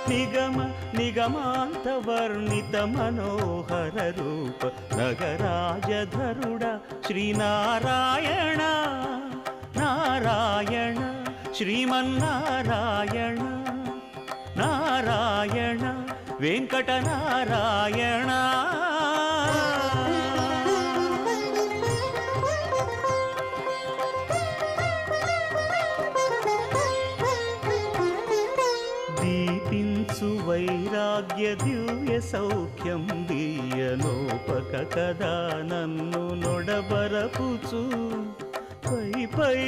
నిగమ నిగమాంతవర్ణిత మనోహర రూప నగరాజధరుడ శ్రీనారాయణ నారాయణ శ్రీమన్నారాయణ నారాయణ వెంకటనారాయణ. దీపించు వైరాగ్య దివ్య సౌఖ్యం దీయనోపక కదా నన్ను నొడబరపుచు పై పై